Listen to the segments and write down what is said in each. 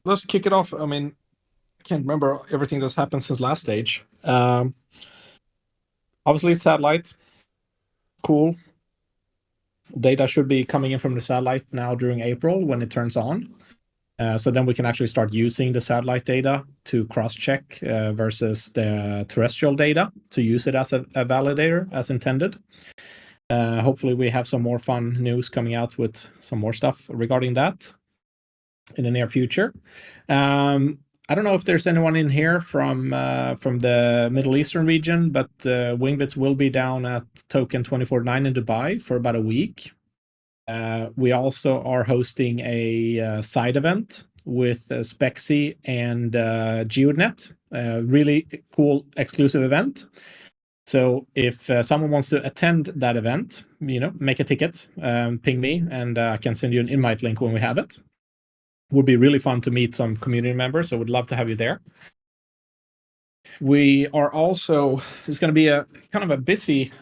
let's kick it off. I mean, I can't remember everything that's happened since last stage. Obviously, satellite, cool. Data should be coming in from the satellite now during April when it turns on. So then we can actually start using the satellite data to cross-check versus the terrestrial data to use it as a validator as intended. Hopefully we have some more fun news coming out with some more stuff regarding that in the near future. I don't know if there's anyone in here from the Middle Eastern region, but Wingbits will be down at Token 24/9 in Dubai for about a week. We also are hosting a side event with Spexy and GeoNet, really cool exclusive event. So if someone wants to attend that event, make a ticket, ping me, and I can send you an invite link when we have it. Would be really fun to meet some community members, so would love to have you there. We are also, it's going to be a kind of a busy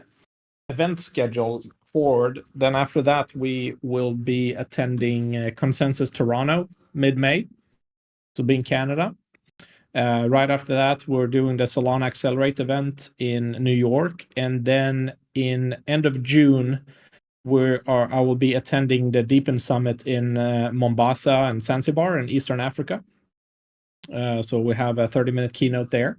event schedule forward. Then after that, we will be attending Consensus Toronto mid-May, so being Canada. Right after that, we're doing the Solana Accelerate event in New York, and then in end of June, I will be attending the Deepen Summit in Mombasa and Zanzibar in Eastern Africa. So we have a 30-minute keynote there.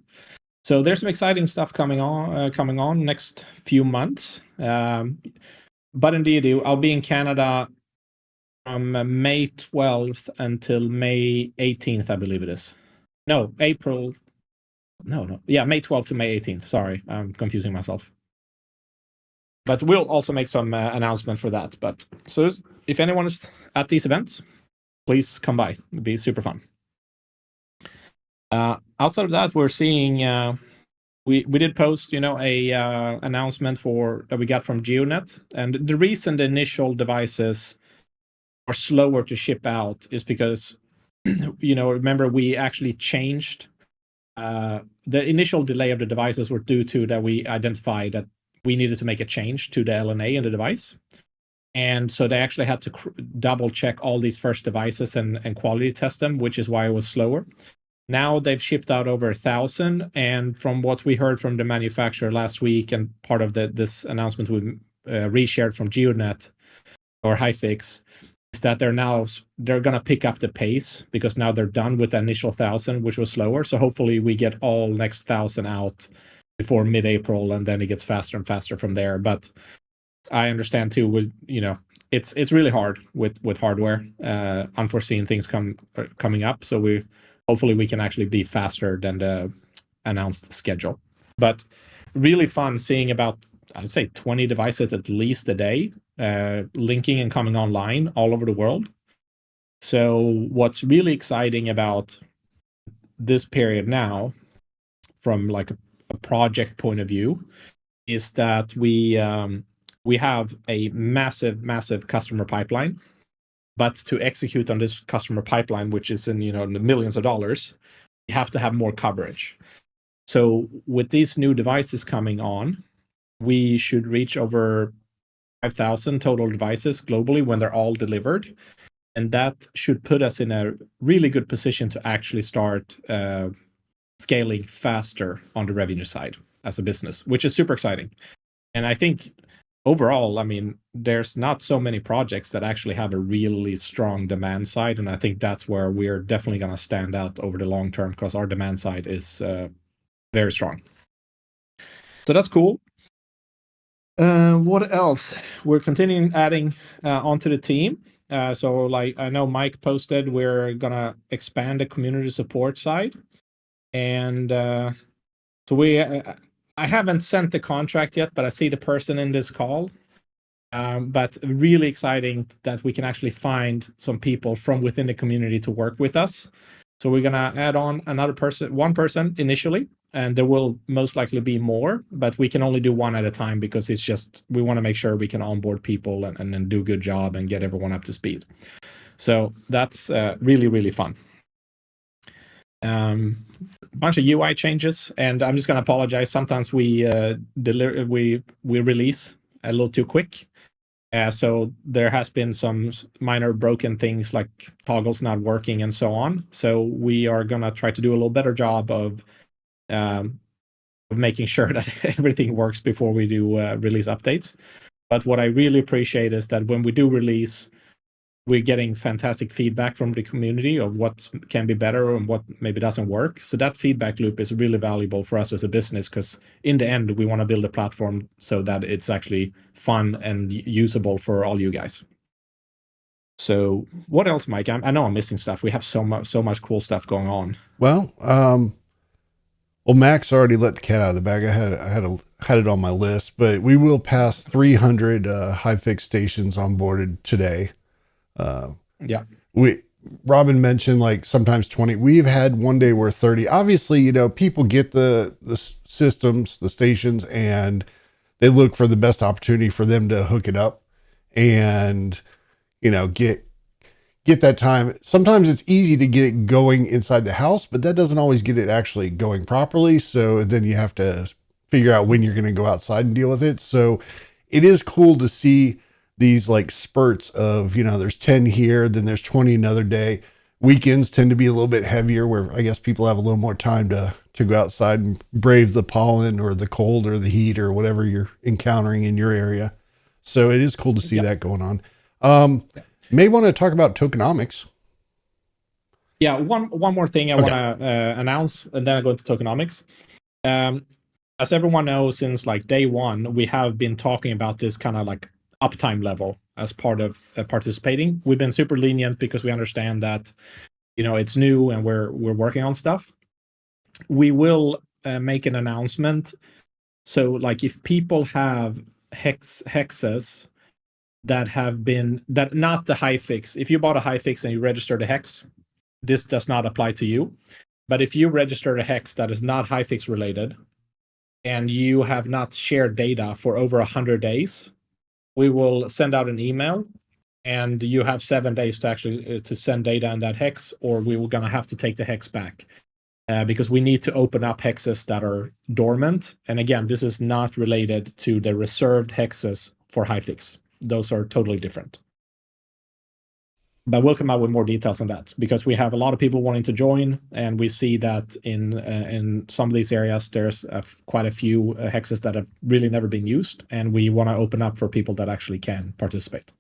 So there's some exciting stuff coming on next few months. But indeed, I'll be in Canada from May 12th until May 18th, I believe it is. No, April. No. Yeah, May 12th to May 18th. Sorry, I'm confusing myself. But we'll also make some announcement for that. But so if anyone is at these events, please come by. It'd be super fun. Outside of that, we're seeing we did post, a announcement that we got from GeoNet, and the reason the initial devices are slower to ship out is because, remember we actually changed the initial delay of the devices were due to that we identified that we needed to make a change to the LNA in the device. And so they actually had to double check all these first devices and quality test them, which is why it was slower. Now they've shipped out over 1,000, and from what we heard from the manufacturer last week, and part of this announcement we reshared from GeoNet or HiFix, is that they're going to pick up the pace because now they're done with the initial 1,000, which was slower. So hopefully we get all next 1,000 out before mid-April, and then it gets faster and faster from there. But I understand too, it's really hard with hardware, unforeseen things coming up. So hopefully we can actually be faster than the announced schedule. But really fun seeing about, I'd say 20 devices at least a day, linking and coming online all over the world. So what's really exciting about this period now, from like a project point of view, is that we have a massive customer pipeline. But to execute on this customer pipeline, which is in the millions of dollars, you have to have more coverage. So with these new devices coming on, we should reach over 5,000 total devices globally when they're all delivered. And that should put us in a really good position to actually start scaling faster on the revenue side as a business, which is super exciting. And I think overall, I mean, there's not so many projects that actually have a really strong demand side. And I think that's where we're definitely going to stand out over the long term, because our demand side is very strong. So that's cool. What else? We're continuing adding onto the team. So like I know Mike posted, we're going to expand the community support side. And so I haven't sent the contract yet, but I see the person in this call. But really exciting that we can actually find some people from within the community to work with us. So we're going to add on one person initially, and there will most likely be more, but we can only do one at a time because we want to make sure we can onboard people and then do a good job and get everyone up to speed. So that's really, really fun. Bunch of UI changes, and I'm just going to apologize. Sometimes we release a little too quick. So there has been some minor broken things like toggles not working and so on. So we are gonna try to do a little better job of making sure that everything works before we do release updates. But what I really appreciate is that when we do release, we're getting fantastic feedback from the community of what can be better and what maybe doesn't work. So that feedback loop is really valuable for us as a business, because in the end, we want to build a platform so that it's actually fun and usable for all you guys. So what else, Mike? I know I'm missing stuff. We have so much cool stuff going on. Well, Max already let the cat out of the bag. I had it on my list, but we will pass 300 HiFix stations onboarded today. Yeah. Robin mentioned like sometimes 20. We've had one day where 30. Obviously, people get the systems, the stations, and they look for the best opportunity for them to hook it up and get that time. Sometimes it's easy to get it going inside the house, but that doesn't always get it actually going properly. So then you have to figure out when you're going to go outside and deal with it. So it is cool to see these like spurts of, there's 10 here, then there's 20 another day. Weekends tend to be a little bit heavier, where I guess people have a little more time to go outside and brave the pollen or the cold or the heat or whatever you're encountering in your area. So it is cool to see that going on. May want to talk about tokenomics. Yeah, one more thing I want to announce, and then I go into tokenomics. As everyone knows, since like day one, we have been talking about this kind of like uptime level as part of participating. We've been super lenient because we understand that it's new and we're working on stuff. We will make an announcement. So like if people have hexes that have been not the HiFix. If you bought a HiFix and you registered a hex, this does not apply to you. But if you register a hex that is not HiFix related and you have not shared data for over 100 days, we will send out an email, and you have 7 days to actually to send data in that hex, or we were going to have to take the hex back. Because we need to open up hexes that are dormant. And again, this is not related to the reserved hexes for HiFix. Those are totally different. But we'll come out with more details on that, because we have a lot of people wanting to join, and we see that in some of these areas there's quite a few hexes that have really never been used, and we want to open up for people that actually can participate.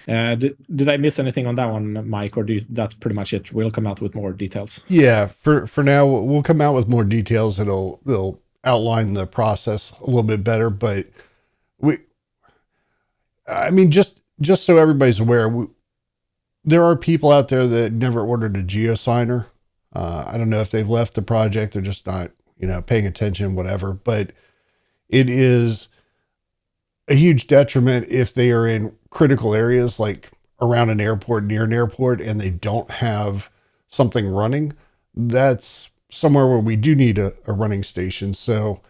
Did I miss anything on that one, Mike, or that's pretty much it? We'll come out with more details. Yeah, for now we'll come out with more details. It'll outline the process a little bit better, but just so everybody's aware, there are people out there that never ordered a geosigner. I don't know if they've left the project, they're just not paying attention, whatever, but it is a huge detriment if they are in critical areas like around an airport, near an airport, and they don't have something running. That's somewhere where we do need a running station. So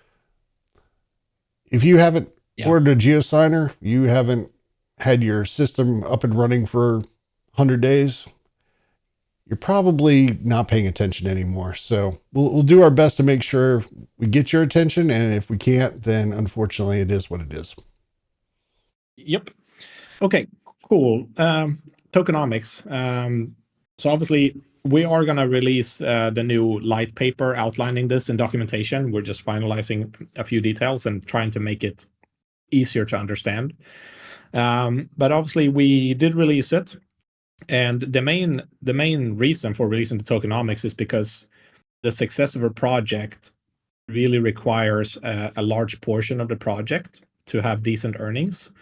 if you haven't ordered a geosigner, you haven't had your system up and running for 100 days, you're probably not paying attention anymore. So we'll do our best to make sure we get your attention. And if we can't, then unfortunately it is what it is. Yep. Okay, cool. Tokenomics. So obviously we are going to release the new light paper outlining this in documentation. We're just finalizing a few details and trying to make it easier to understand. But obviously we did release it. And the main reason for releasing the tokenomics is because the success of a project really requires a large portion of the project to have decent earnings.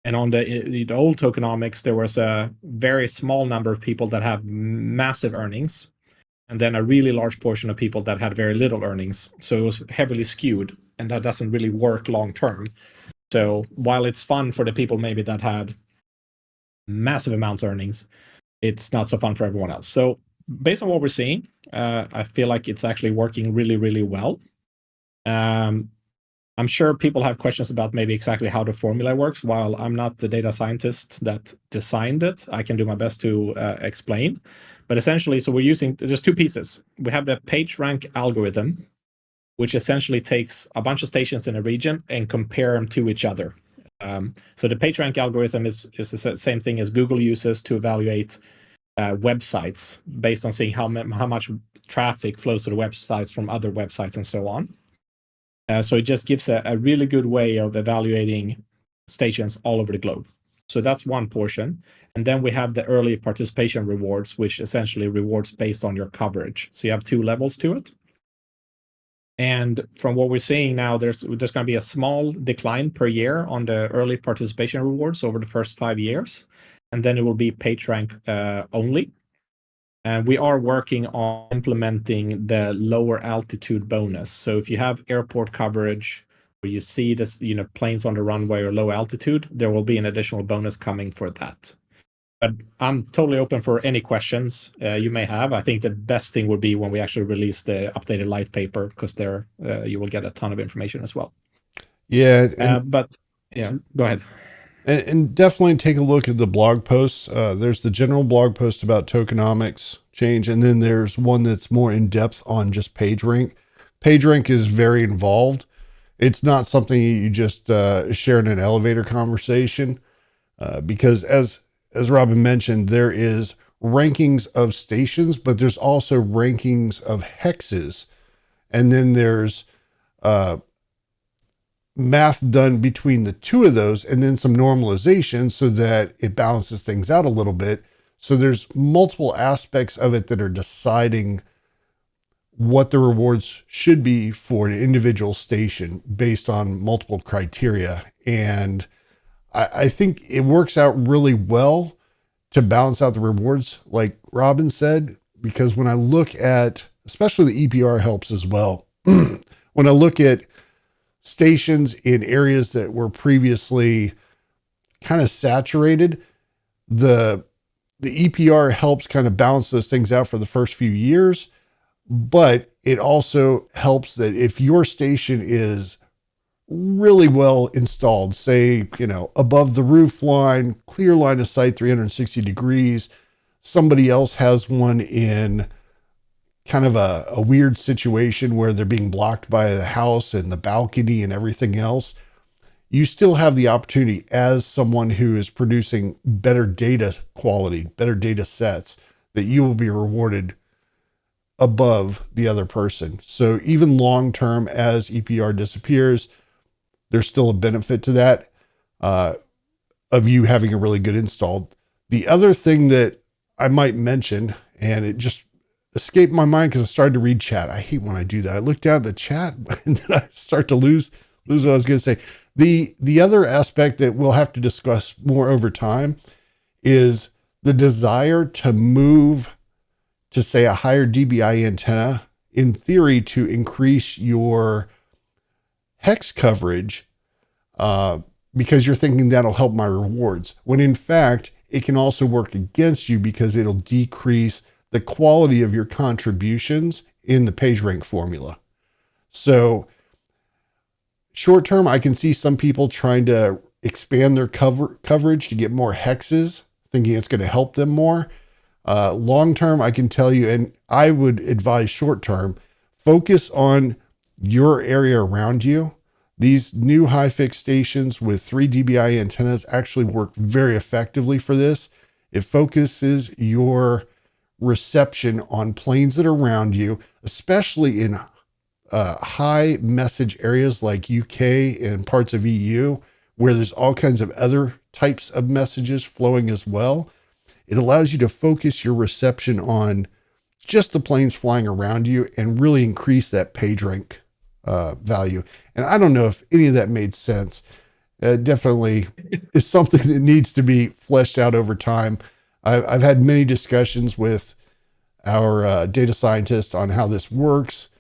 And on the old tokenomics, there was a very small number of people that have massive earnings, and then a really large portion of people that had very little earnings. So it was heavily skewed, and that doesn't really work long term. So while it's fun for the people maybe that had massive amounts of earnings, it's not so fun for everyone else. So based on what we're seeing, I feel like it's actually working really, really well. I'm sure people have questions about maybe exactly how the formula works. While I'm not the data scientist that designed it, I can do my best to explain. But essentially, so we're using, there's two pieces. We have the PageRank algorithm, which essentially takes a bunch of stations in a region and compare them to each other. So the PageRank algorithm is the same thing as Google uses to evaluate websites based on seeing how much traffic flows to the websites from other websites and so on. So it just gives a really good way of evaluating stations all over the globe. So that's one portion. And then we have the early participation rewards, which essentially rewards based on your coverage. So you have two levels to it. And from what we're seeing now, there's going to be a small decline per year on the early participation rewards over the first 5 years. And then it will be PageRank only. And we are working on implementing the lower altitude bonus. So if you have airport coverage where you see this, planes on the runway or low altitude, there will be an additional bonus coming for that. But I'm totally open for any questions you may have. I think the best thing would be when we actually release the updated light paper, because there you will get a ton of information as well. Yeah. But yeah, go ahead. And definitely take a look at the blog posts. There's the general blog post about tokenomics change, and then there's one that's more in depth on just PageRank. PageRank is very involved. It's not something you just share in an elevator conversation, because as Robin mentioned, there is rankings of stations, but there's also rankings of hexes, and then there's math done between the two of those, and then some normalization so that it balances things out a little bit. So there's multiple aspects of it that are deciding what the rewards should be for an individual station based on multiple criteria. And I think it works out really well to balance out the rewards, like Robin said, because when I look at, especially the EPR helps as well. When I look at stations in areas that were previously kind of saturated, the EPR helps kind of balance those things out for the first few years, but it also helps that if your station is really well installed, say, above the roof line, clear line of sight, 360 degrees, somebody else has one in kind of a weird situation where they're being blocked by the house and the balcony and everything else, you still have the opportunity as someone who is producing better data quality, better data sets, that you will be rewarded above the other person. So even long-term, as EPR disappears, there's still a benefit to that, of you having a really good install. The other thing that I might mention, and it just escaped my mind because I started to read chat. I hate when I do that. I look down at the chat and then I start to lose what I was going to say. The other aspect that we'll have to discuss more over time is the desire to move to, say, a higher DBI antenna, in theory, to increase your hex coverage, because you're thinking that'll help my rewards, when in fact, it can also work against you because it'll decrease the quality of your contributions in the PageRank formula. So short term, I can see some people trying to expand their coverage to get more hexes, thinking it's going to help them more. Long term, I can tell you, and I would advise short term, focus on your area around you. These new high fix stations with 3 dBi antennas actually work very effectively for this. It focuses your reception on planes that are around you, especially in high message areas like UK and parts of EU, where there's all kinds of other types of messages flowing as well. It allows you to focus your reception on just the planes flying around you and really increase that PageRank value. And I don't know if any of that made sense. Definitely is something that needs to be fleshed out over time. I've had many discussions with our data scientist on how this works.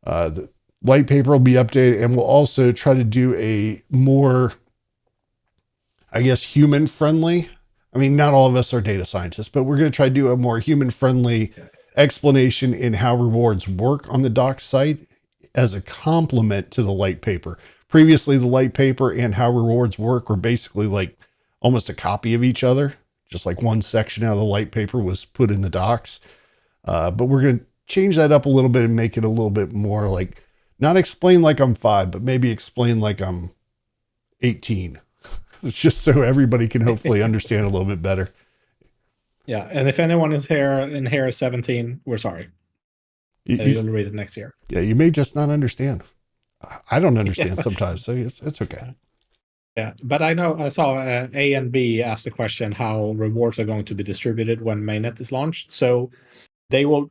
The light paper will be updated, and we'll also try to do a more, I guess, human friendly. I mean, not all of us are data scientists, but we're going to try to do a more human friendly explanation in how rewards work on the doc site as a complement to the light paper. Previously, the light paper and how rewards work were basically like almost a copy of each other. Just like one section out of the light paper was put in the docs. But we're going to change that up a little bit and make it a little bit more like, not explain like I'm 5, but maybe explain like I'm 18. It's just so everybody can hopefully understand a little bit better. Yeah, and if anyone is here in here 17, we're sorry. You'll read it next year. Yeah, you may just not understand. I don't understand Yeah. sometimes, so it's okay. Yeah, but I saw A and B ask the question how rewards are going to be distributed when Mainnet is launched. So they will.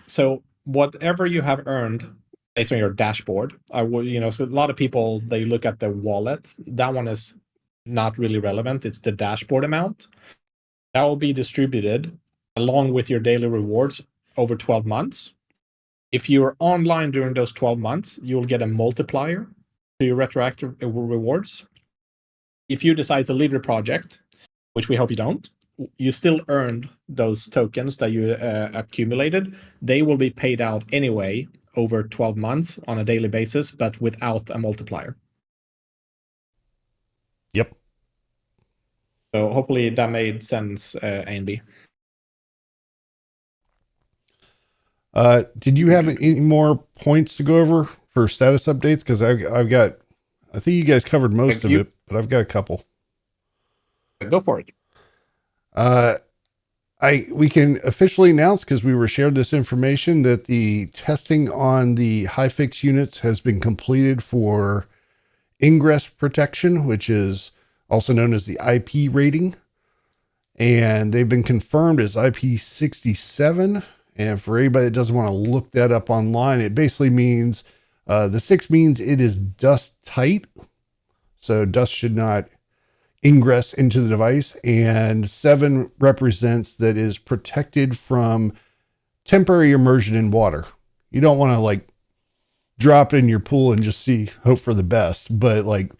So whatever you have earned based on your dashboard, I will. So a lot of people, they look at the wallet. That one is not really relevant. It's the dashboard amount that will be distributed along with your daily rewards over 12 months. If you're online during those 12 months, you'll get a multiplier to your retroactive rewards. If you decide to leave the project, which we hope you don't, you still earned those tokens that you accumulated. They will be paid out anyway over 12 months on a daily basis, but without a multiplier. Yep. So hopefully that made sense, A and B. Did you have any more points to go over for status updates? Because I've got, I think you guys covered most of it, but I've got a couple. Go for it. We can officially announce, because we were shared this information, that the testing on the HiFix units has been completed for ingress protection, which is also known as the IP rating. And they've been confirmed as IP67. And for anybody that doesn't want to look that up online, it basically means the 6 means it is dust tight. So dust should not ingress into the device. And 7 represents that is protected from temporary immersion in water. You don't want to like drop it in your pool and just hope for the best. But like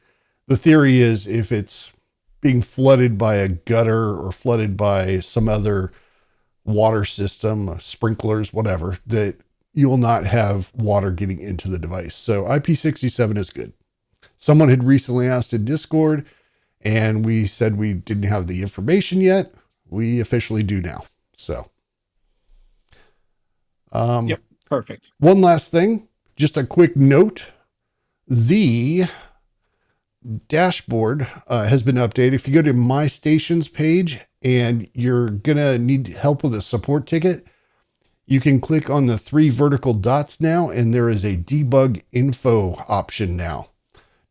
the theory is if it's being flooded by a gutter or flooded by some other water system, sprinklers, whatever, that you will not have water getting into the device. So IP67 is good. Someone had recently asked in Discord, and we said we didn't have the information yet. We officially do now. So, Yep, perfect. One last thing, just a quick note. The dashboard has been updated. If you go to my stations page and you're going to need help with a support ticket, you can click on the 3 vertical dots now, and there is a debug info option now.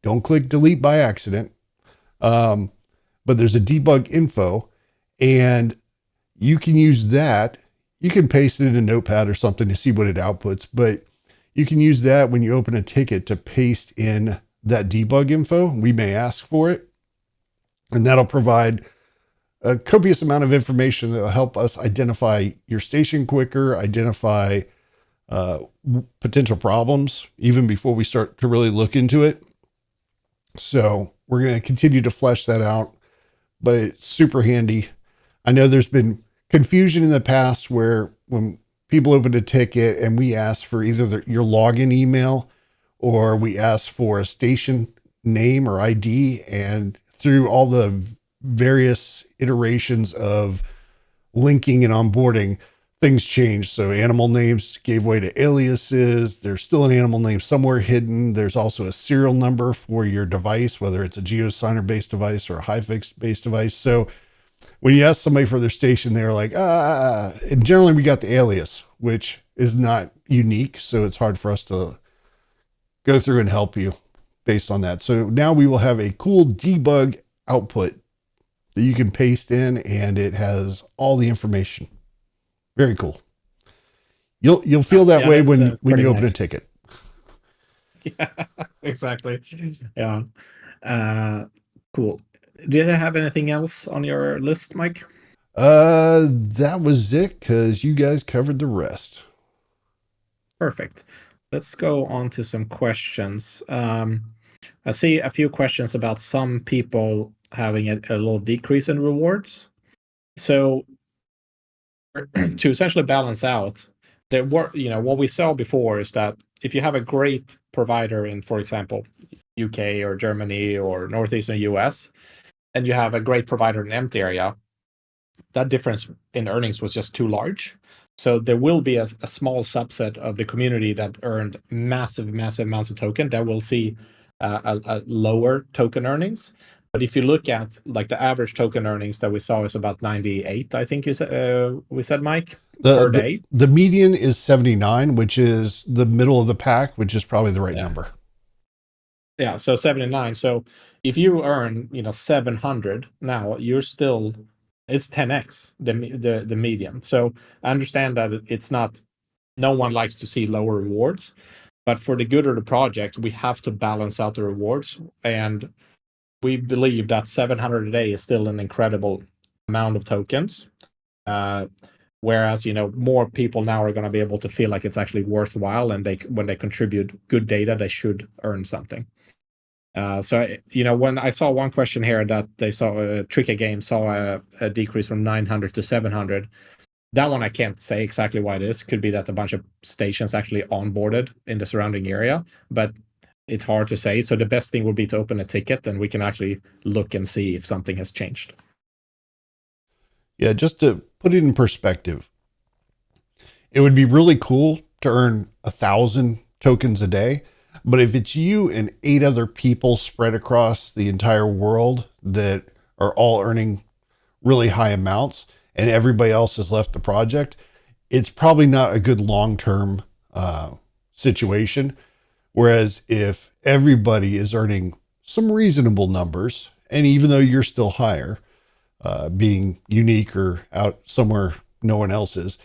Don't click delete by accident. But there's a debug info, and you can use that. You can paste it in a notepad or something to see what it outputs, but you can use that when you open a ticket to paste in that debug info. We may ask for it, and that'll provide a copious amount of information that will help us identify your station quicker, identify potential problems even before we start to really look into it. So we're going to continue to flesh that out, but it's super handy. I know there's been confusion in the past where when people open a ticket and we ask for either your login email or we ask for a station name or ID, and through all the various iterations of linking and onboarding, things changed. So animal names gave way to aliases. There's still an animal name somewhere hidden. There's also a serial number for your device, whether it's a GeoSigner based device or a HiFix based device. So when you ask somebody for their station, they're like, and generally we got the alias, which is not unique. So it's hard for us to go through and help you based on that. So now we will have a cool debug output that you can paste in, and it has all the information. Very cool. You'll feel that way when you open a ticket. Yeah, exactly. Yeah. Cool. Did I have anything else on your list, Mike? That was it, because you guys covered the rest. Perfect. Let's go on to some questions. I see a few questions about some people having a little decrease in rewards. So to essentially balance out, what we saw before is that if you have a great provider in, for example, UK or Germany or northeastern US, and you have a great provider in an empty area, that difference in earnings was just too large. So there will be a small subset of the community that earned massive amounts of token that will see a lower token earnings. But if you look at like the average token earnings that we saw is about 98, I think you said, we said, Mike, per day. The median is 79, which is the middle of the pack, which is probably the right number. Yeah, so 79. So if you earn, 700 now, you're still, it's 10x the median. So I understand that it's not, no one likes to see lower rewards, but for the good of the project, we have to balance out the rewards. And we believe that 700 a day is still an incredible amount of tokens. Whereas, more people now are going to be able to feel like it's actually worthwhile, and when they contribute good data, they should earn something. So, when I saw one question here that they saw Tricky Game saw a decrease from 900 to 700. That one I can't say exactly why it is. Could be that a bunch of stations actually onboarded in the surrounding area, but it's hard to say. So the best thing would be to open a ticket, and we can actually look and see if something has changed. Yeah, just to put it in perspective, it would be really cool to earn 1,000 tokens a day. But if it's you and 8 other people spread across the entire world that are all earning really high amounts and everybody else has left the project, it's probably not a good long-term situation. Whereas if everybody is earning some reasonable numbers, and even though you're still higher, being unique or out somewhere no one else is,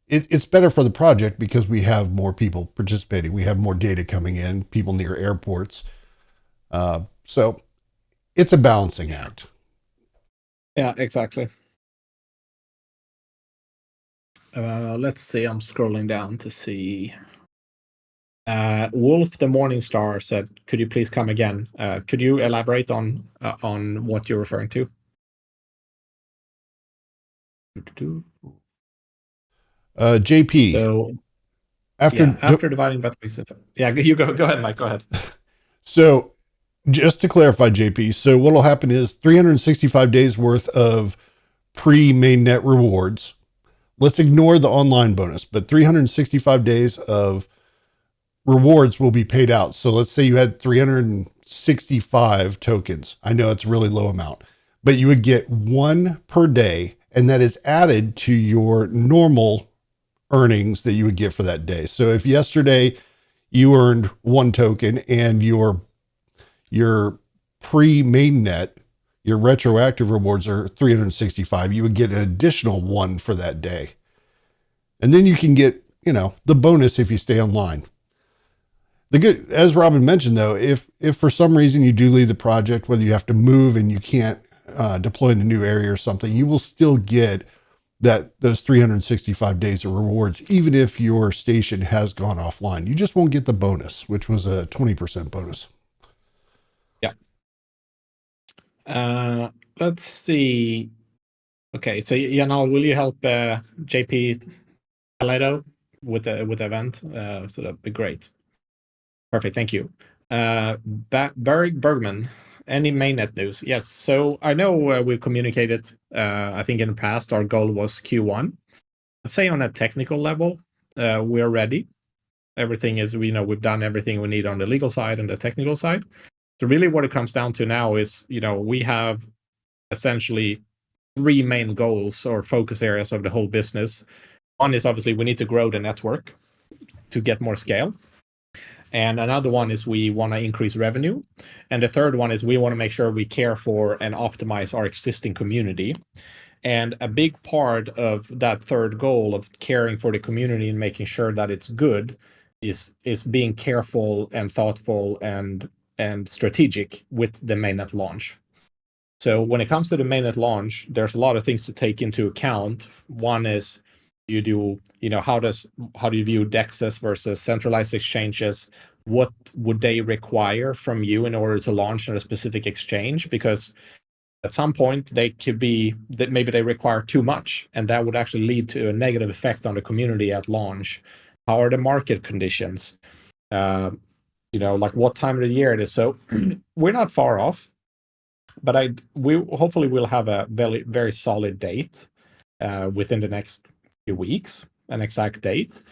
it's better for the project because we have more people participating. We have more data coming in, people near airports. So it's a balancing act. Yeah, exactly. Let's see. I'm scrolling down to see. Wolf the Morningstar said, "Could you please come again? Could you elaborate on what you're referring to?" JP. So after dividing by 3, yeah, you go ahead, Mike. Go ahead. So just to clarify, JP, so what'll happen is 365 days worth of pre-mainnet rewards. Let's ignore the online bonus, but 365 days of rewards will be paid out. So let's say you had 365 tokens. I know it's a really low amount, but you would get 1 per day, and that is added to your normal earnings that you would get for that day. So if yesterday you earned 1 token and your pre-mainnet, your retroactive rewards are 365, you would get an additional 1 for that day. And then you can get, the bonus if you stay online. The good, as Robin mentioned though, if for some reason you do leave the project, whether you have to move and you can't deploy in a new area or something, you will still get those 365 days of rewards, even if your station has gone offline. You just won't get the bonus, which was a 20% bonus. Yeah. Let's see. Okay, so Janal, will you help JP Paleto with the event? So that'd be great. Perfect, thank you. Bergman, any mainnet news? Yes, so I know we've communicated, I think in the past, our goal was Q1. I'd say on a technical level, we're ready. Everything is, we've done everything we need on the legal side and the technical side. So really what it comes down to now is, we have essentially 3 main goals or focus areas of the whole business. One is obviously we need to grow the network to get more scale. And another one is we want to increase revenue. And the third one is we want to make sure we care for and optimize our existing community. And a big part of that third goal of caring for the community and making sure that it's good is being careful and thoughtful and strategic with the mainnet launch. So when it comes to the mainnet launch, there's a lot of things to take into account. One is how do you view DEXs versus centralized exchanges? What would they require from you in order to launch on a specific exchange? Because at some point they could be that maybe they require too much, and that would actually lead to a negative effect on the community at launch. How are the market conditions? Like what time of the year it is. So we're not far off, but we hopefully will have a very, very solid date within the next few weeks, an exact date.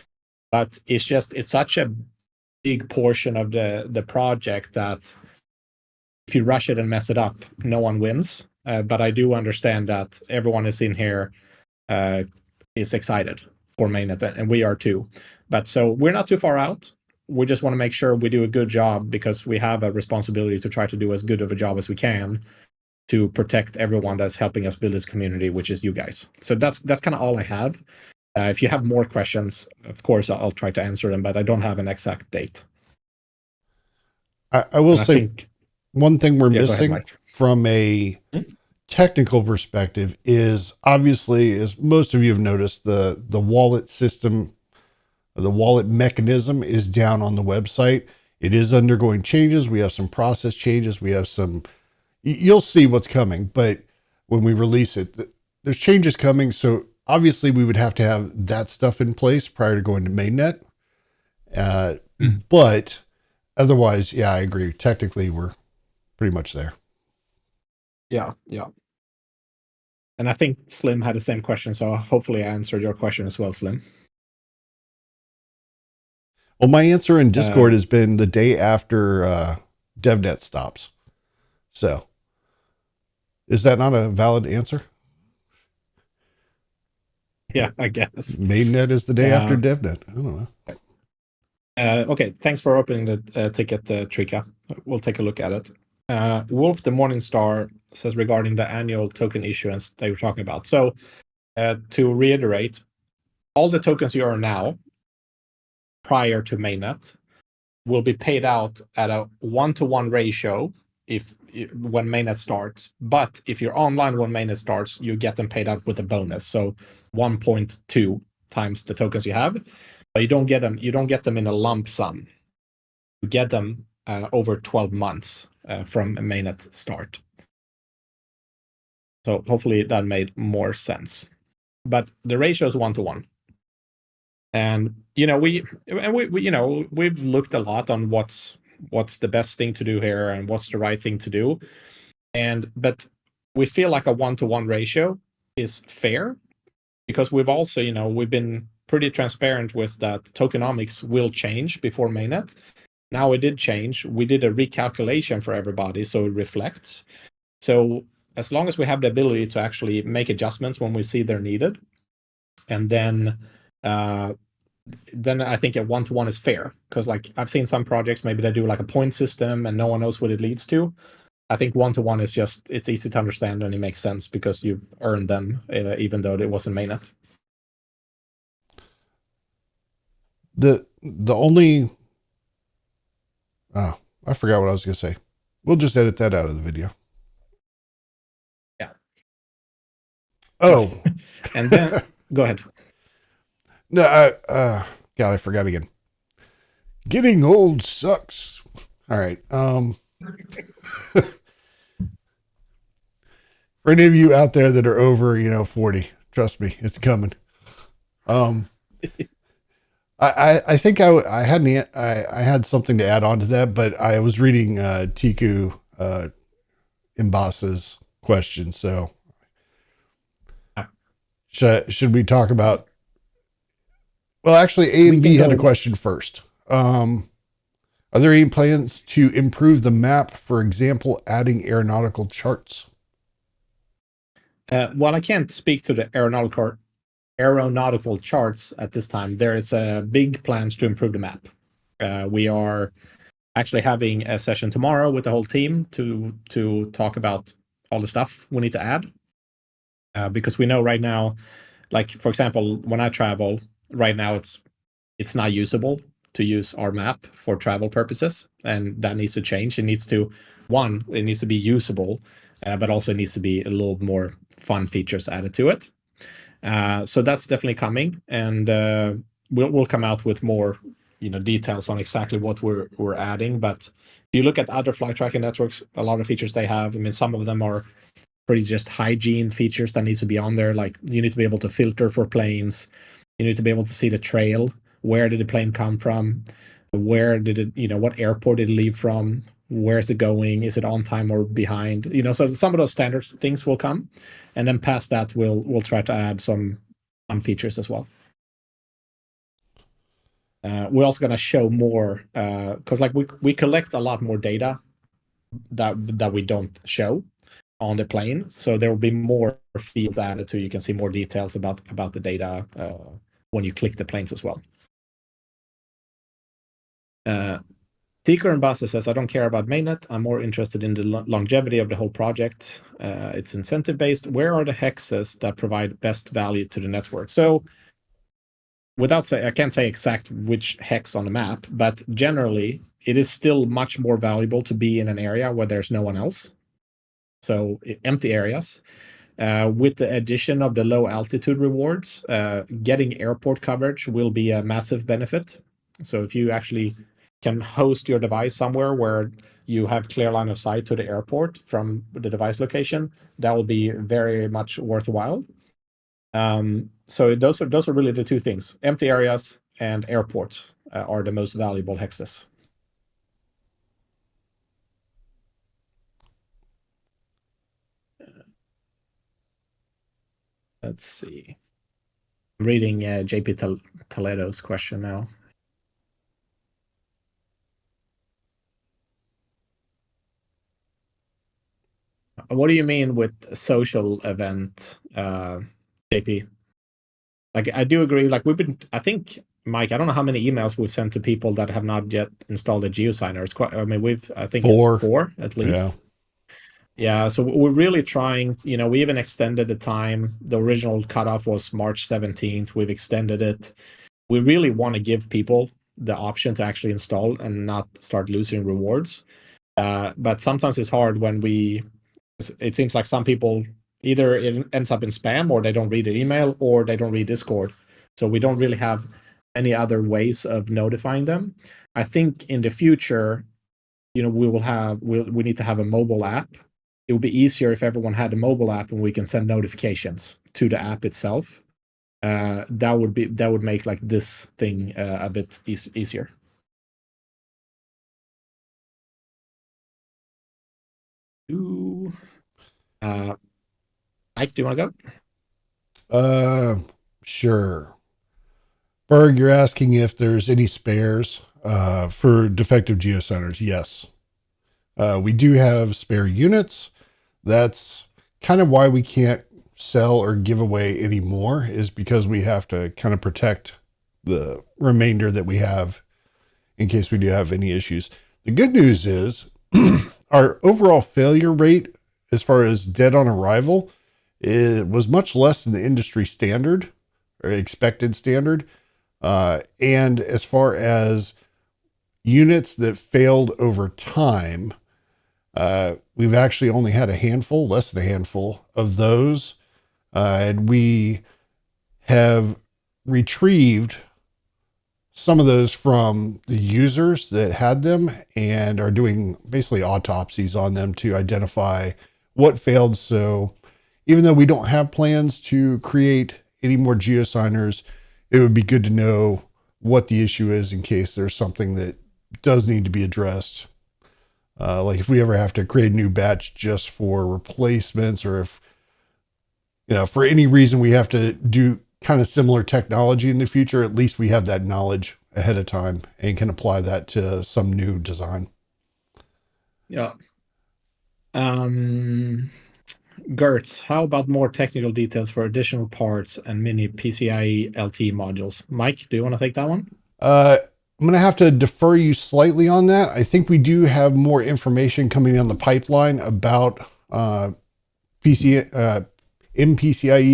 But it's such a big portion of the project that if you rush it and mess it up, no one wins. But I do understand that everyone is in here is excited for mainnet, and we are too. But so we're not too far out. We just want to make sure we do a good job because we have a responsibility to try to do as good of a job as we can to protect everyone that's helping us build this community, which is you guys. So that's kind of all I have. If you have more questions, of course, I'll try to answer them, but I don't have an exact date. I will say one thing we're missing ahead, from a technical perspective is obviously, as most of you have noticed, the wallet system, the wallet mechanism is down on the website. It is undergoing changes. We have some process changes. We have some, you'll see what's coming, but when we release it, there's changes coming. So obviously we would have to have that stuff in place prior to going to mainnet. But otherwise, yeah, I agree. Technically, we're pretty much there. Yeah. And I think Slim had the same question, so hopefully I answered your question as well, Slim. Well, my answer in Discord has been the day after DevNet stops. So, is that not a valid answer? Yeah, I guess. Mainnet is the day after DevNet. I don't know. Okay, thanks for opening the ticket, Trika. We'll take a look at it. Wolf the Morningstar says regarding the annual token issuance that you're talking about. So to reiterate, all the tokens you earn now prior to mainnet will be paid out at a 1-to-1 ratio when mainnet starts. But if you're online when mainnet starts, you get them paid out with a bonus. So 1.2 times the tokens you have. But you don't get them in a lump sum. You get them over 12 months from a mainnet start. So hopefully that made more sense. But the ratio is 1-to-1. And we've looked a lot on what's the best thing to do here and what's the right thing to do. But we feel like a 1-to-1 ratio is fair because we've also, we've been pretty transparent with that tokenomics will change before mainnet. Now it did change. We did a recalculation for everybody, so it reflects. So as long as we have the ability to actually make adjustments when we see they're needed, and then I think a 1-to-1 is fair. Because like I've seen some projects, maybe they do like a point system and no one knows what it leads to. I think 1-to-1 is it's easy to understand and it makes sense because you've earned them even though it wasn't mainnet. The only I forgot what I was going to say. We'll just edit that out of the video. Yeah. Oh. And then go ahead. No, God, I forgot again. Getting old sucks. All right. For any of you out there that are over, 40, trust me, it's coming. I think I had something to add on to that, but I was reading Tiku Mbassa's question. So should we talk about? Well, actually, A and B had a question first. Are there any plans to improve the map? For example, adding aeronautical charts? Well, I can't speak to the aeronautical charts at this time. There is big plans to improve the map. We are actually having a session tomorrow with the whole team to talk about all the stuff we need to add. Because we know right now, like for example, when I travel right now, it's not usable to use our map for travel purposes, and that needs to change. It needs to be usable, but also it needs to be a little more fun features added to it. So that's definitely coming, and we'll come out with more details on exactly what we're adding. But if you look at other flight tracking networks, a lot of features they have, I mean, some of them are pretty just hygiene features that needs to be on there. Like you need to be able to filter for planes. You need to be able to see the trail. Where did the plane come from? Where did it, what airport did it leave from? Where is it going? Is it on time or behind? So some of those standard things will come. And then past that, we'll try to add some fun features as well. We're also going to show more because like we collect a lot more data that we don't show on the plane. So there will be more fields added, so you can see more details about the data when you click the planes as well. Ticker and Bassa says, I don't care about Mainnet. I'm more interested in the longevity of the whole project. It's incentive-based. Where are the hexes that provide best value to the network? So without saying, I can't say exact which hex on the map, but generally it is still much more valuable to be in an area where there's no one else. So empty areas. With the addition of the low altitude rewards, getting airport coverage will be a massive benefit. So if you actually can host your device somewhere where you have clear line of sight to the airport from the device location, that will be very much worthwhile. So those are really the two things. Empty areas and airports are the most valuable hexes. Let's see. I'm reading JP Toledo's question now. What do you mean with social event, JP? Like, I do agree. Like, I think, Mike, I don't know how many emails we've sent to people that have not yet installed a GeoSigner. It's quite, I mean, I think four at least. Yeah. Yeah, so we're really trying, we even extended the time. The original cutoff was March 17th. We've extended it. We really want to give people the option to actually install and not start losing rewards. But sometimes it's hard when it seems like some people either it ends up in spam, or they don't read the email, or they don't read Discord. So we don't really have any other ways of notifying them. I think in the future, we need to have a mobile app. It would be easier if everyone had a mobile app and we can send notifications to the app itself. That would make like this thing a bit easier. Mike, do you want to go? Sure. Berg, you're asking if there's any spares for defective GeoCenters. Yes. We do have spare units. That's kind of why we can't sell or give away anymore, is because we have to kind of protect the remainder that we have in case we do have any issues. The good news is our overall failure rate as far as dead on arrival, it was much less than the industry standard or expected standard. And as far as units that failed over time, we've actually only had less than a handful of those. And we have retrieved some of those from the users that had them and are doing basically autopsies on them to identify what failed. So even though we don't have plans to create any more GeoSigners, it would be good to know what the issue is in case there's something that does need to be addressed. Like if we ever have to create a new batch just for replacements, or if, for any reason we have to do kind of similar technology in the future, at least we have that knowledge ahead of time and can apply that to some new design. Yeah. Gertz, how about more technical details for additional parts and mini PCIe LTE modules? Mike, do you want to take that one? I'm going to have to defer you slightly on that. I think we do have more information coming down the pipeline about MPCIe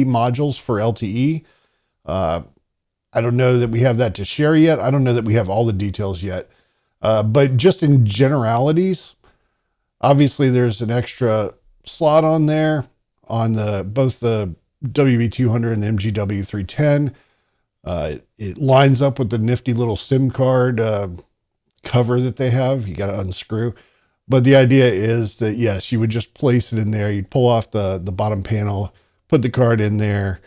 modules for LTE. I don't know that we have that to share yet. I don't know that we have all the details yet. But just in generalities, obviously there's an extra slot on there on both the WB200 and the MGW310. It lines up with the nifty little SIM card cover that they have. You got to unscrew. But the idea is that, yes, you would just place it in there. You'd pull off the bottom panel, put the card in there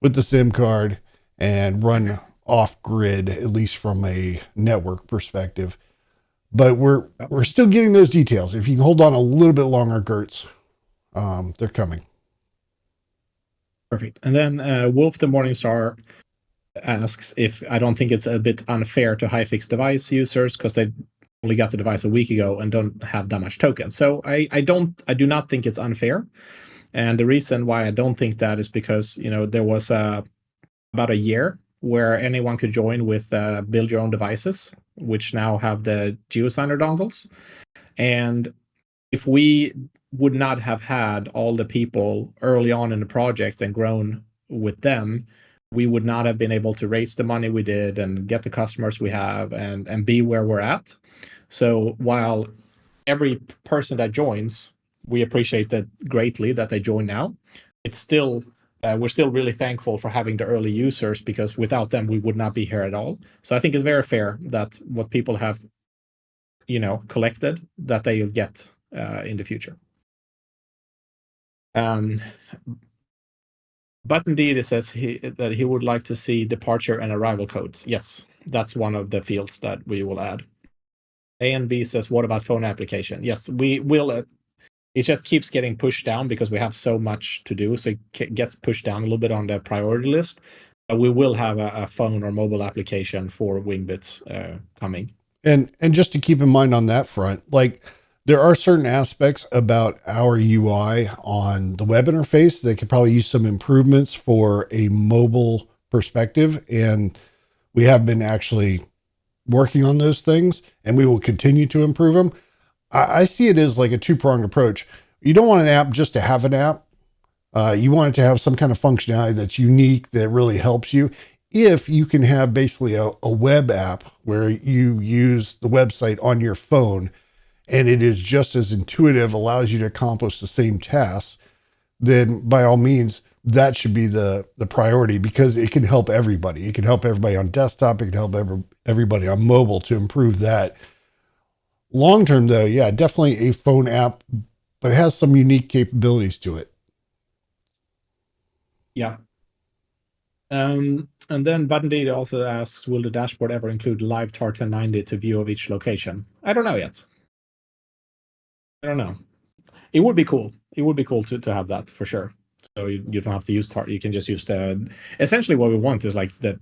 with the SIM card, and run off grid, at least from a network perspective. But we're still getting those details. If you can hold on a little bit longer, Gertz, they're coming. Perfect. And then Wolf the Morningstar asks if I don't think it's a bit unfair to high-fix device users because they only got the device a week ago and don't have that much tokens. So I do not think it's unfair. And the reason why I don't think that is because, there was about a year where anyone could join with build your own devices, which now have the GeoSigner dongles. And if we would not have had all the people early on in the project and grown with them, we would not have been able to raise the money we did and get the customers we have and be where we're at. So while every person that joins, we appreciate that greatly that they join now, it's still we're still really thankful for having the early users, because without them we would not be here at all. So I think it's very fair that what people have collected, that they'll get in the future. But indeed, it says that he would like to see departure and arrival codes. Yes, that's one of the fields that we will add. A and B says, what about phone application? Yes, we will. It just keeps getting pushed down because we have so much to do. So it gets pushed down a little bit on the priority list. We will have a phone or mobile application for Wingbits coming. And just to keep in mind on that front, like there are certain aspects about our UI on the web interface that could probably use some improvements for a mobile perspective. And we have been actually working on those things, and we will continue to improve them. I see it as like a two-pronged approach. You don't want an app just to have an app. You want it to have some kind of functionality that's unique, that really helps you. If you can have basically a web app where you use the website on your phone and it is just as intuitive, allows you to accomplish the same tasks, then by all means, that should be the priority, because it can help everybody. It can help everybody on desktop. It can help everybody on mobile to improve that. Long term though, yeah, definitely a phone app, but it has some unique capabilities to it. Yeah. And then Bundy also asks, will the dashboard ever include live tar 1090 to view of each location? I don't know yet. I don't know. It would be cool. It would be cool to have that for sure. So you don't have to use tar. You can just use essentially what we want is like the.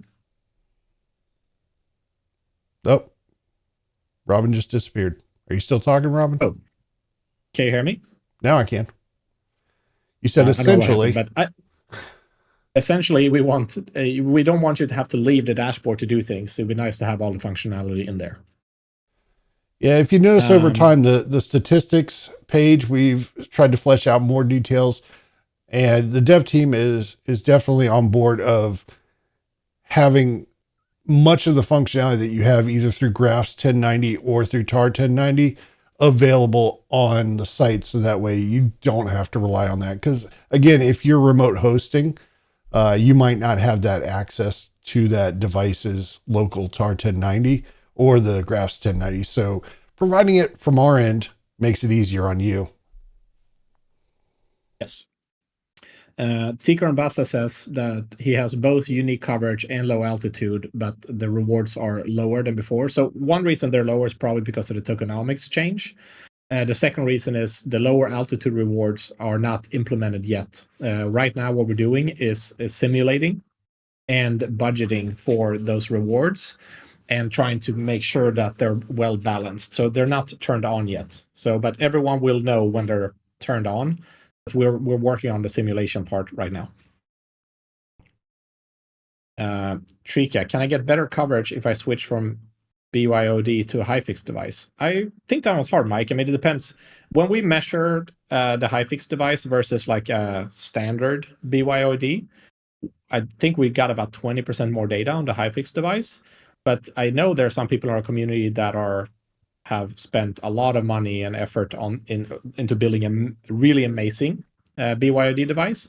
Oh, Robin just disappeared. Are you still talking, Robin? Oh, can you hear me? Now I can. You said essentially, but essentially we want, we don't want you to have to leave the dashboard to do things. It'd be nice to have all the functionality in there. Yeah, if you notice over time, the statistics page, we've tried to flesh out more details, and the dev team is definitely on board of having much of the functionality that you have either through Graphs 1090 or through tar 1090 available on the site. So that way you don't have to rely on that. Because again, if you're remote hosting, you might not have that access to that device's local tar 1090 or the Graphs 1090. So providing it from our end makes it easier on you. Yes. Tikar Bassa says that he has both unique coverage and low altitude, but the rewards are lower than before. So one reason they're lower is probably because of the tokenomics change. The second reason is the lower altitude rewards are not implemented yet. Right now, what we're doing is simulating and budgeting for those rewards and trying to make sure that they're well balanced. So they're not turned on yet. But everyone will know when they're turned on. But we're working on the simulation part right now. Trika, can I get better coverage if I switch from BYOD to a HiFix device? I think that was hard, Mike. I mean, it depends. When we measured the HiFix device versus like a standard BYOD, I think we got about 20% more data on the HiFix device. But I know there are some people in our community that have spent a lot of money and effort into building a really amazing BYOD device.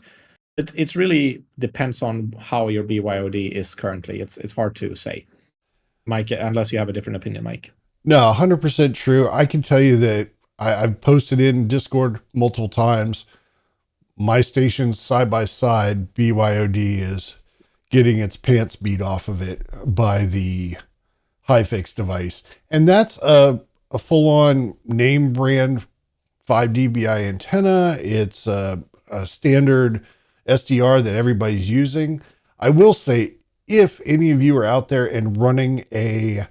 It really depends on how your BYOD is currently. It's hard to say, Mike, unless you have a different opinion, Mike. No, 100% true. I can tell you that I've posted in Discord multiple times. My station's side by side, BYOD is getting its pants beat off of it by the HiFix device. And that's a full-on name brand 5 dBi antenna. It's a standard SDR that everybody's using. I will say, if any of you are out there and running a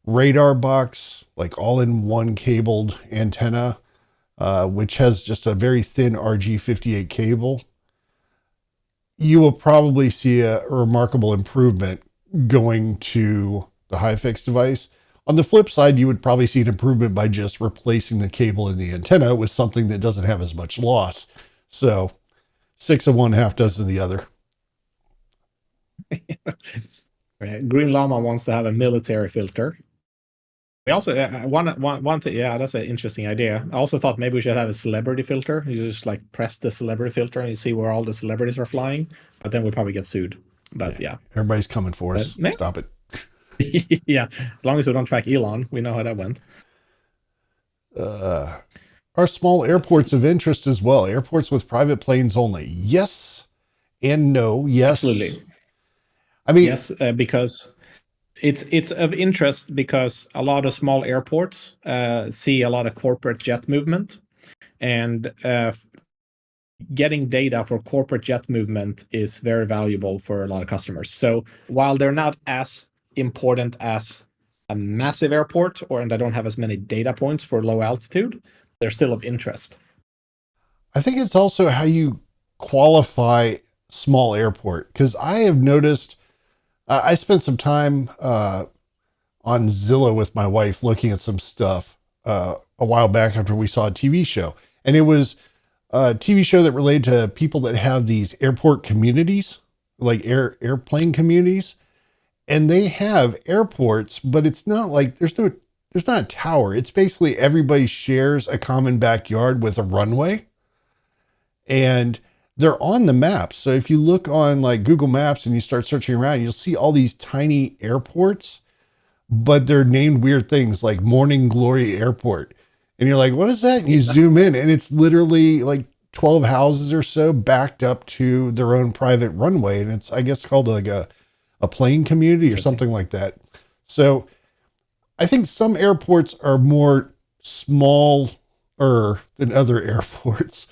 radar box, like all in one cabled antenna, which has just a very thin RG58 cable, you will probably see a remarkable improvement going to the HiFix device. On the flip side, you would probably see an improvement by just replacing the cable in the antenna with something that doesn't have as much loss. So 6 of one, half dozen of the other. Right. Green Llama wants to have a military filter. We also one thing. Yeah, that's an interesting idea. I also thought maybe we should have a celebrity filter. You just like press the celebrity filter and you see where all the celebrities are flying. But then we probably get sued. But yeah. Everybody's coming for us. Stop it. Yeah, as long as we don't track Elon, we know how that went. Are small airports of interest as well? Airports with private planes only? Yes and no. Yes. Absolutely. I mean, yes, because it's of interest because a lot of small airports see a lot of corporate jet movement, and getting data for corporate jet movement is very valuable for a lot of customers. So while they're not as important as a massive airport, and they don't have as many data points for low altitude, they're still of interest. I think it's also how you qualify small airport, because I have noticed, I spent some time on Zillow with my wife looking at some stuff a while back after we saw a TV show. And it was a TV show that related to people that have these airport communities, like airplane communities. And they have airports, but it's not like there's not a tower. It's basically everybody shares a common backyard with a runway. And they're on the maps. So if you look on like Google Maps and you start searching around, you'll see all these tiny airports, but they're named weird things like Morning Glory Airport. And you're like, what is that? And you zoom in and it's literally like 12 houses or so backed up to their own private runway. And it's, I guess, called like a plane community or something like that. So I think some airports are more smaller than other airports.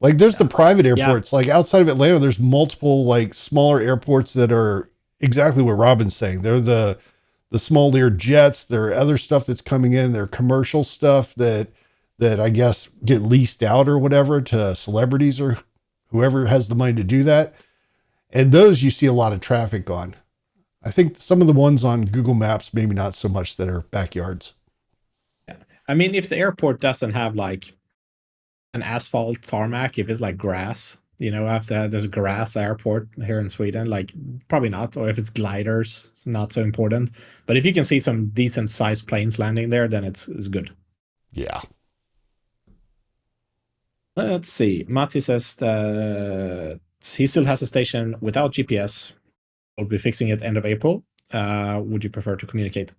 Like there's the private airports, like outside of Atlanta, there's multiple like smaller airports that are exactly what Robin's saying. They're the small Lear jets. There are other stuff that's coming in. There are commercial stuff that I guess get leased out or whatever to celebrities or whoever has the money to do that. And those you see a lot of traffic on. I think some of the ones on Google Maps, maybe not so much, that are backyards. Yeah. I mean, if the airport doesn't have like an asphalt tarmac, if it's like grass, after there's a grass airport here in Sweden, like probably not. Or if it's gliders, it's not so important. But if you can see some decent sized planes landing there, then it's good. Yeah. Let's see. Matti says that he still has a station without GPS. We'll be fixing it end of April. Would you prefer to communicate?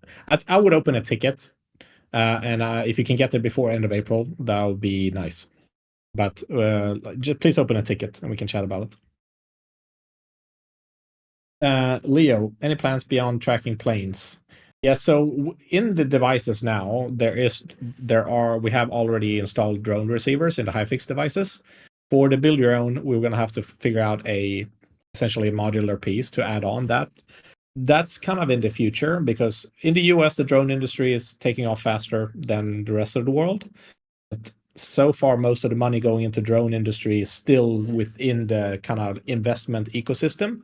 I would open a ticket, and if you can get there before end of April, that would be nice. But just please open a ticket and we can chat about it. Leo, any plans beyond tracking planes? Yeah, so in the devices now, we have already installed drone receivers in the HiFix devices. For the build your own, we're going to have to figure out essentially a modular piece to add on that. That's kind of in the future because in the US, the drone industry is taking off faster than the rest of the world. But so far, most of the money going into drone industry is still within the kind of investment ecosystem.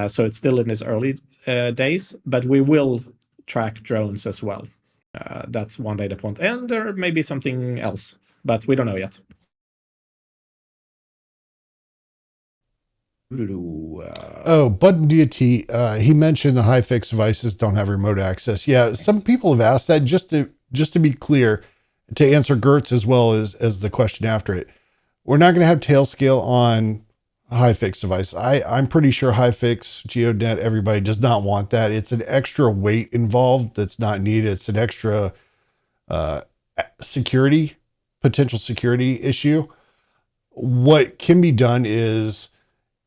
So it's still in its early days, but we will track drones as well. That's one data point. And there may be something else, but we don't know yet. Button Deity, he mentioned the HiFix devices don't have remote access. Yeah, some people have asked that. Just to be clear, to answer Gertz as well as the question after it, we're not going to have tail scale on a HiFix device. I'm pretty sure HiFix, GeoNet, everybody does not want that. It's an extra weight involved that's not needed. It's an extra potential security issue. What can be done is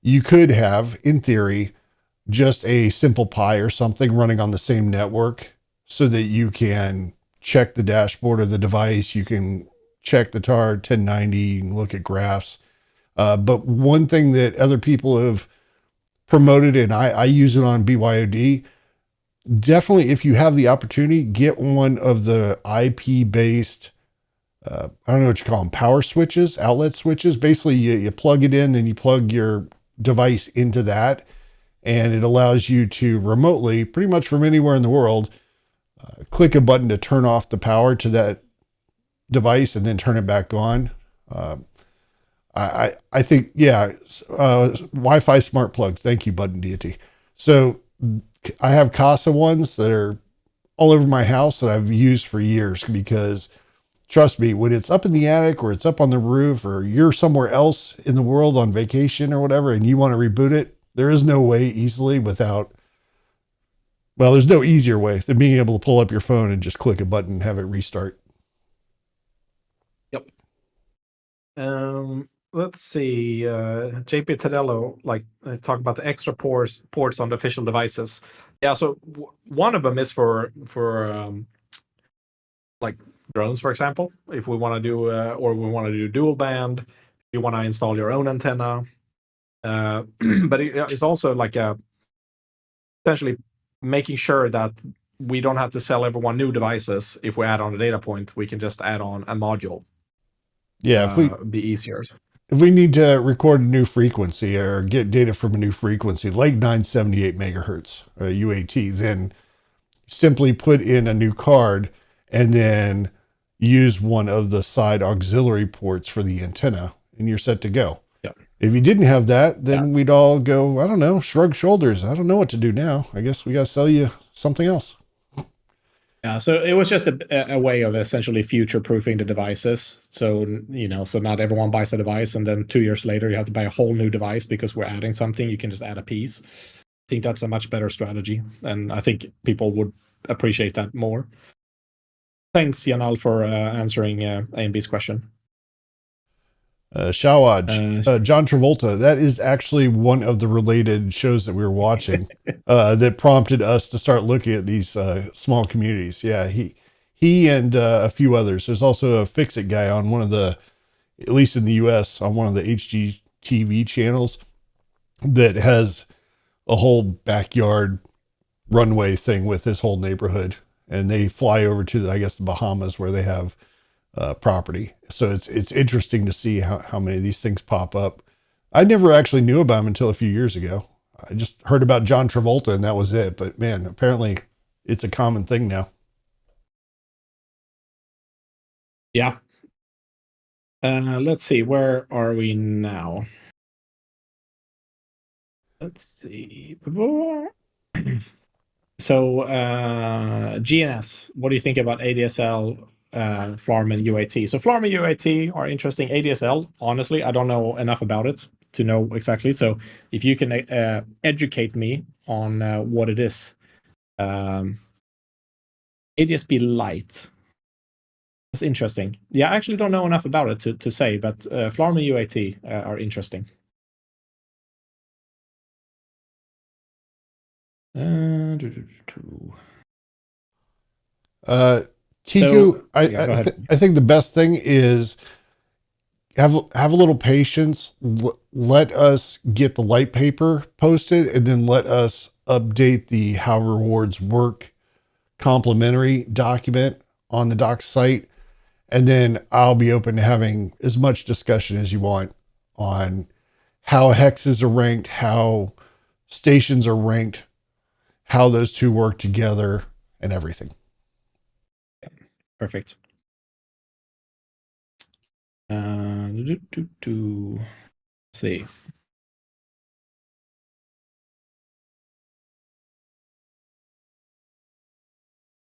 you could have, in theory, just a simple Pi or something running on the same network so that you can check the dashboard of the device. You can check the TAR 1090, look at graphs. But one thing that other people have promoted, and I use it on BYOD, definitely, if you have the opportunity, get one of the IP based, I don't know what you call them, power switches, outlet switches. Basically, you plug it in, then you plug your device into that, and it allows you to remotely, pretty much from anywhere in the world, click a button to turn off the power to that device and then turn it back on. I think, yeah, Wi-Fi smart plugs. Thank you, Button Deity. So I have Casa ones that are all over my house that I've used for years because trust me, when it's up in the attic or it's up on the roof or you're somewhere else in the world on vacation or whatever, and you want to reboot it, there is no way easily without, well, there's no easier way than being able to pull up your phone and just click a button and have it restart. Yep. Let's see. JP Tadello talk about the extra ports on the official devices. Yeah, so one of them is for like drones, for example. If we want to do or we want to do dual band, you want to install your own antenna. But it's also like essentially making sure that we don't have to sell everyone new devices. If we add on a data point, we can just add on a module. Yeah, if we be easier. If we need to record a new frequency or get data from a new frequency, like 978 megahertz UAT, then simply put in a new card and then use one of the side auxiliary ports for the antenna, and you're set to go. Yeah. If you didn't have that, then we'd all go, I don't know, shrug shoulders. I don't know what to do now. I guess we got to sell you something else. Yeah, so it was just a way of essentially future-proofing the devices. So, so not everyone buys a device, and then 2 years later, you have to buy a whole new device because we're adding something. You can just add a piece. I think that's a much better strategy, and I think people would appreciate that more. Thanks, Yanal, for answering AMB's question. Shawaj, John Travolta, that is actually one of the related shows that we were watching that prompted us to start looking at these small communities. Yeah, he and a few others. There's also a Fix-It guy on one of the, at least in the US, on one of the HGTV channels that has a whole backyard runway thing with this whole neighborhood. And they fly over to, I guess, the Bahamas where they have property. So it's interesting to see how many of these things pop up. I never actually knew about them until a few years ago. I just heard about John Travolta and that was it. But man, apparently it's a common thing now. Yeah. Let's see. Where are we now? Let's see. So GNS, what do you think about ADSL, Flarm and UAT? So Flarm and UAT are interesting. ADSL, honestly, I don't know enough about it to know exactly. So if you can educate me on what it is. ADSB Lite. That's interesting. Yeah, I actually don't know enough about it to say, but Flarm and UAT are interesting. Tiku, I think the best thing is have a little patience. Let us get the light paper posted, and then let us update the how rewards work complimentary document on the doc site, and then I'll be open to having as much discussion as you want on how hexes are ranked, how stations are ranked, how those two work together, and everything. Perfect. See.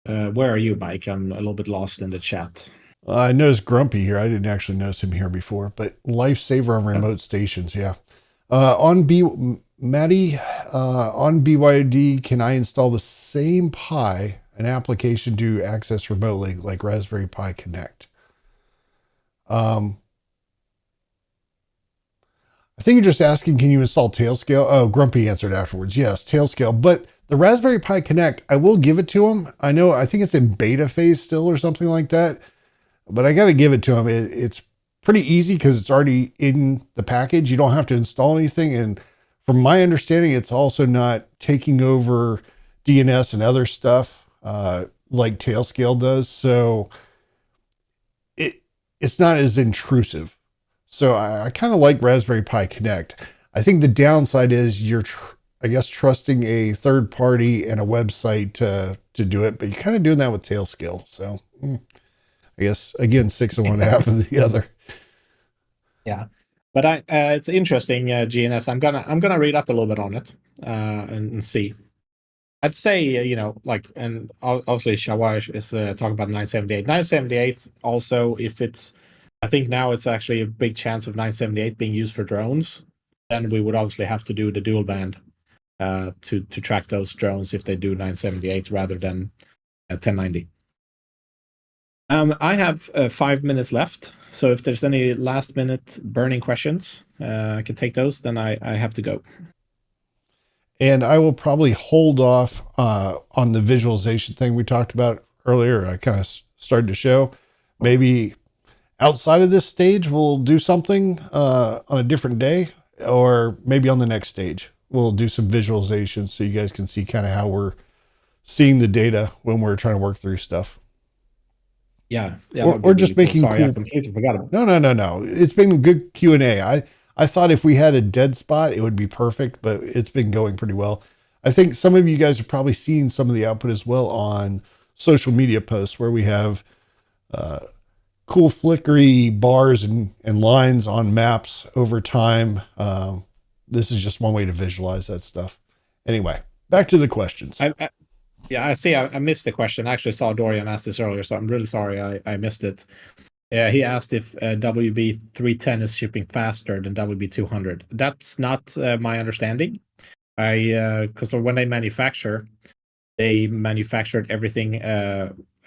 Where are you, Mike? I'm a little bit lost in the chat. I noticed Grumpy here. I didn't actually notice him here before, but lifesaver on remote stations. Yeah. Maddie, on BYD, can I install the same Pi, an application to access remotely like Raspberry Pi Connect? I think you're just asking, can you install Tailscale? Oh, Grumpy answered afterwards. Yes, Tailscale. But the Raspberry Pi Connect, I will give it to him. I think it's in beta phase still or something like that. But I got to give it to him. It's pretty easy because it's already in the package. You don't have to install anything. And from my understanding, it's also not taking over DNS and other stuff, like Tailscale does. So it's not as intrusive. So I kind of like Raspberry Pi Connect. I think the downside is you're, I guess, trusting a third party and a website to do it, but you're kind of doing that with Tailscale. So I guess, again, 6 of one, half of the other. Yeah, but it's interesting, GNS. I'm gonna read up a little bit on it and see. I'd say and obviously Shawaj is talking about 978. 978 also, if it's, I think now it's actually a big chance of 978 being used for drones. Then we would obviously have to do the dual band to track those drones if they do 978 rather than 1090. I have 5 minutes left, so if there's any last minute burning questions, I can take those. Then I have to go. And I will probably hold off on the visualization thing we talked about earlier. I kind of started to show. Maybe outside of this stage, we'll do something on a different day, or maybe on the next stage, we'll do some visualizations so you guys can see kind of how we're seeing the data when we're trying to work through stuff. Yeah. Or just really making cool. Sorry, cool. I completely forgot about it. No. It's been good Q&A. I thought if we had a dead spot, it would be perfect, but it's been going pretty well. I think some of you guys have probably seen some of the output as well on social media posts where we have cool flickery bars and lines on maps over time. This is just one way to visualize that stuff. Anyway, back to the questions. I see. I missed the question. I actually saw Dorian ask this earlier, so I'm really sorry I missed it. He asked if WB310 is shipping faster than WB200. That's not my understanding. Because when they manufactured everything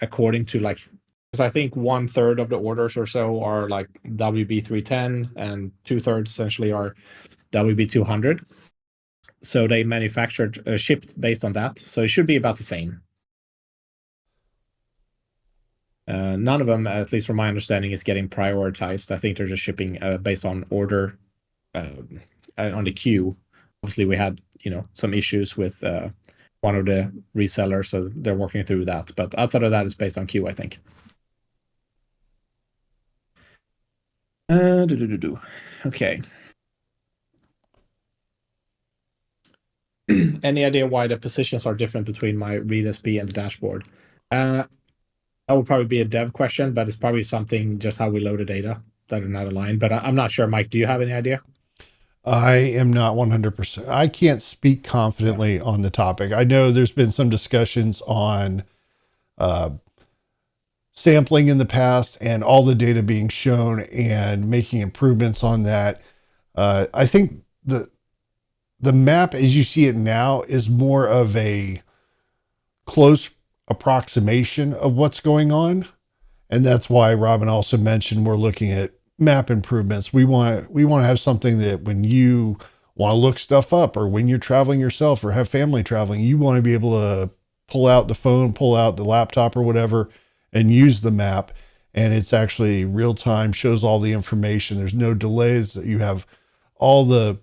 according to because I think 1/3 of the orders or so are like WB310 and 2/3 essentially are WB200. So they shipped based on that. So it should be about the same. None of them, at least from my understanding, is getting prioritized. I think they're just shipping based on order on the queue. Obviously, we had some issues with one of the resellers, so they're working through that. But outside of that, it's based on queue, I think. Okay. Any idea why the positions are different between my read SP and the dashboard? That would probably be a dev question, but it's probably something just how we load the data that are not aligned. But I'm not sure. Mike, do you have any idea? I am not 100%. I can't speak confidently on the topic. I know there's been some discussions on sampling in the past and all the data being shown and making improvements on that. I think the map as you see it now is more of a close approximation of what's going on. And that's why Robin also mentioned we're looking at map improvements. We want to have something that when you want to look stuff up or when you're traveling yourself or have family traveling, you want to be able to pull out the phone, pull out the laptop or whatever and use the map. And it's actually real time, shows all the information. There's no delays. You have all the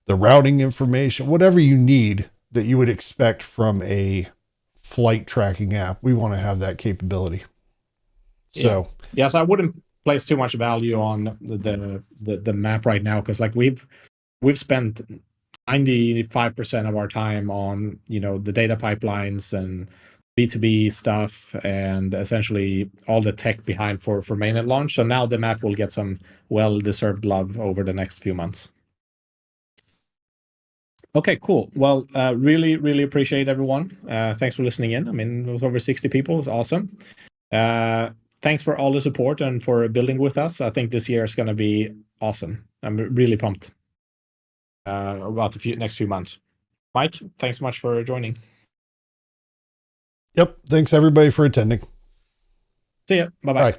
routing information, whatever you need that you would expect from a flight tracking app. We want to have that capability. So yes, I wouldn't place too much value on the map right now because we've spent 95% of our time on the data pipelines and B2B stuff and essentially all the tech behind for mainnet launch. So now the map will get some well-deserved love over the next few months. Okay, cool. Well, really appreciate everyone. Thanks for listening in. I mean, it was over 60 people. It was awesome. Thanks for all the support and for building with us. I think this year is going to be awesome. I'm really pumped about the next few months. Mike, thanks so much for joining. Yep. Thanks everybody for attending. See ya. Bye-bye. Bye.